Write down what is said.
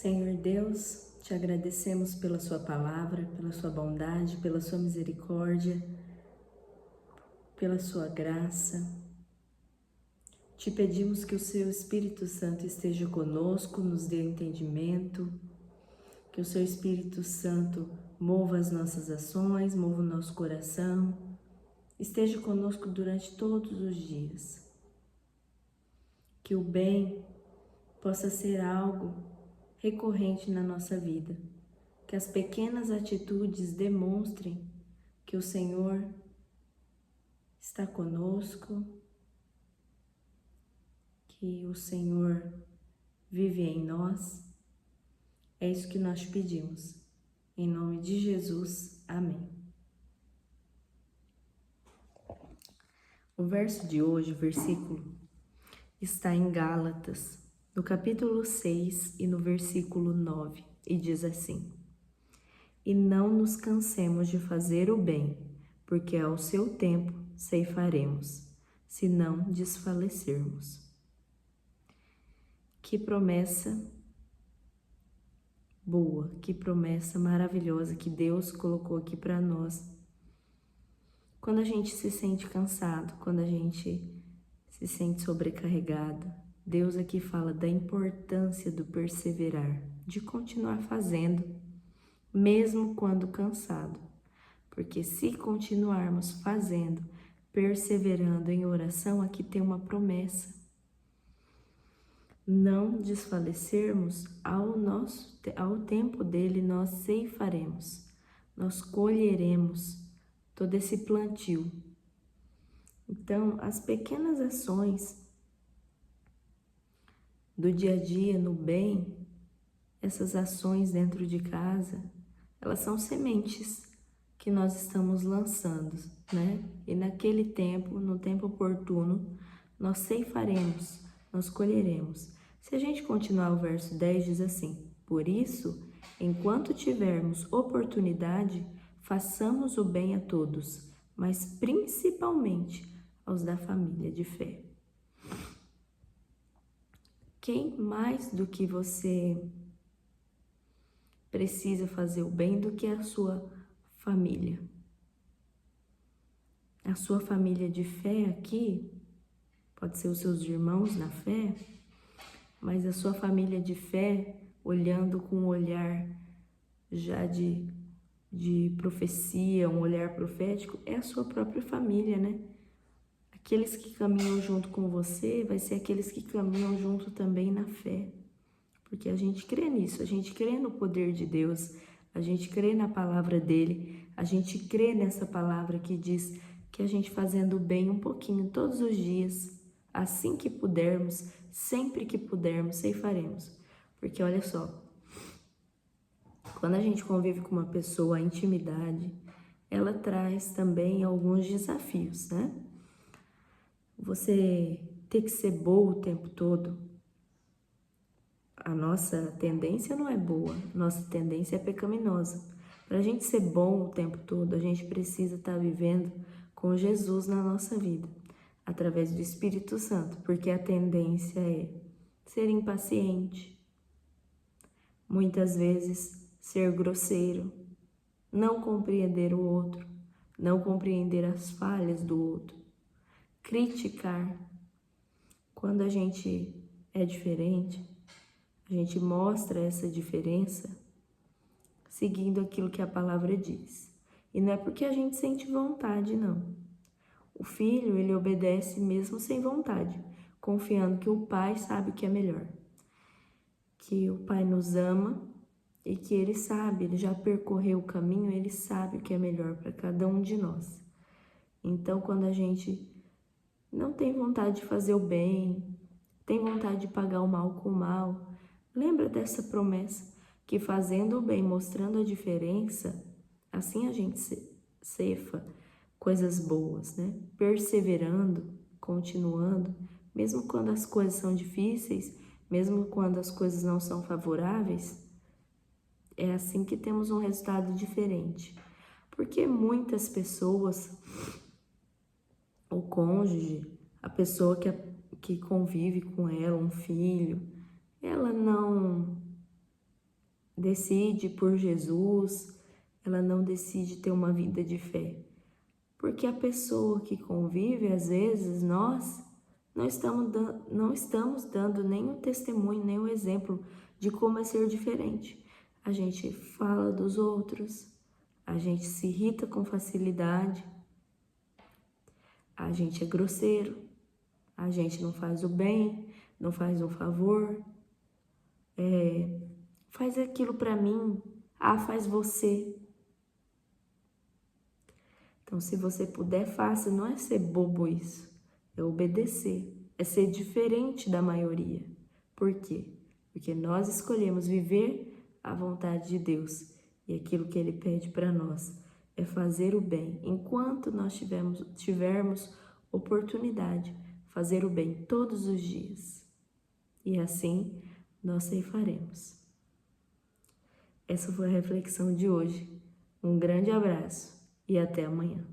Senhor Deus, te agradecemos pela sua palavra, pela sua bondade, pela sua misericórdia, pela sua graça. Te pedimos que o seu Espírito Santo esteja conosco, nos dê entendimento, que o seu Espírito Santo mova as nossas ações, mova o nosso coração, esteja conosco durante todos os dias. Que o bem possa ser algo recorrente na nossa vida, que as pequenas atitudes demonstrem que o Senhor está conosco, que o Senhor vive em nós. É isso que nós pedimos. Em nome de Jesus, amém. O verso de hoje, o versículo, está em Gálatas, no capítulo 6 e no versículo 9, e diz assim: E não nos cansemos de fazer o bem, porque ao seu tempo ceifaremos, se não desfalecermos. Que promessa boa, que promessa maravilhosa que Deus colocou aqui para nós. Quando a gente se sente cansado, quando a gente se sente sobrecarregado, Deus aqui fala da importância do perseverar, de continuar fazendo, mesmo quando cansado. Porque se continuarmos fazendo, perseverando em oração, aqui tem uma promessa. Não desfalecermos, ao tempo dele nós ceifaremos, nós colheremos todo esse plantio. Então, as pequenas ações do dia a dia no bem, essas ações dentro de casa, elas são sementes que nós estamos lançando, né? E naquele tempo, no tempo oportuno, nós ceifaremos, nós colheremos. Se a gente continuar o verso 10, diz assim: Por isso, enquanto tivermos oportunidade, façamos o bem a todos, mas principalmente aos da família de fé. Quem mais do que você precisa fazer o bem do que a sua família? A sua família de fé aqui pode ser os seus irmãos na fé, mas a sua família de fé, olhando com um olhar já de profecia, um olhar profético, é a sua própria família, né? Aqueles que caminham junto com você, vai ser aqueles que caminham junto também na fé. Porque a gente crê nisso, a gente crê no poder de Deus, a gente crê na palavra dele, a gente crê nessa palavra que diz que a gente fazendo bem um pouquinho todos os dias, assim que pudermos, sempre que pudermos, ceifaremos. Porque olha só, quando a gente convive com uma pessoa, a intimidade, ela traz também alguns desafios, né? Você ter que ser boa o tempo todo, a nossa tendência não é boa, nossa tendência é pecaminosa. Para a gente ser bom o tempo todo, a gente precisa estar vivendo com Jesus na nossa vida, através do Espírito Santo, porque a tendência é ser impaciente, muitas vezes ser grosseiro, não compreender o outro, não compreender as falhas do outro, criticar. Quando a gente é diferente, a gente mostra essa diferença seguindo aquilo que a palavra diz. E não é porque a gente sente vontade, não. O filho, ele obedece mesmo sem vontade, confiando que o pai sabe o que é melhor. Que o pai nos ama e que ele sabe, ele já percorreu o caminho, ele sabe o que é melhor para cada um de nós. Então, quando a gente não tem vontade de fazer o bem, tem vontade de pagar o mal com o mal, lembra dessa promessa, que fazendo o bem, mostrando a diferença, assim a gente ceifa coisas boas, né? Perseverando, continuando, mesmo quando as coisas são difíceis, mesmo quando as coisas não são favoráveis, é assim que temos um resultado diferente. Porque muitas pessoas, o cônjuge, a pessoa que convive com ela, um filho, ela não decide por Jesus, ela não decide ter uma vida de fé. Porque a pessoa que convive, às vezes, nós não estamos dando nenhum testemunho, nenhum exemplo de como é ser diferente. A gente fala dos outros, a gente se irrita com facilidade, a gente é grosseiro, a gente não faz o bem, não faz um favor, faz aquilo para mim, faz você. Então, se você puder, faça. Não é ser bobo isso, é obedecer, é ser diferente da maioria. Por quê? Porque nós escolhemos viver a vontade de Deus e aquilo que Ele pede para nós é fazer o bem. Enquanto nós tivermos oportunidade, fazer o bem todos os dias. E assim nós ceifaremos. Essa foi a reflexão de hoje. Um grande abraço e até amanhã.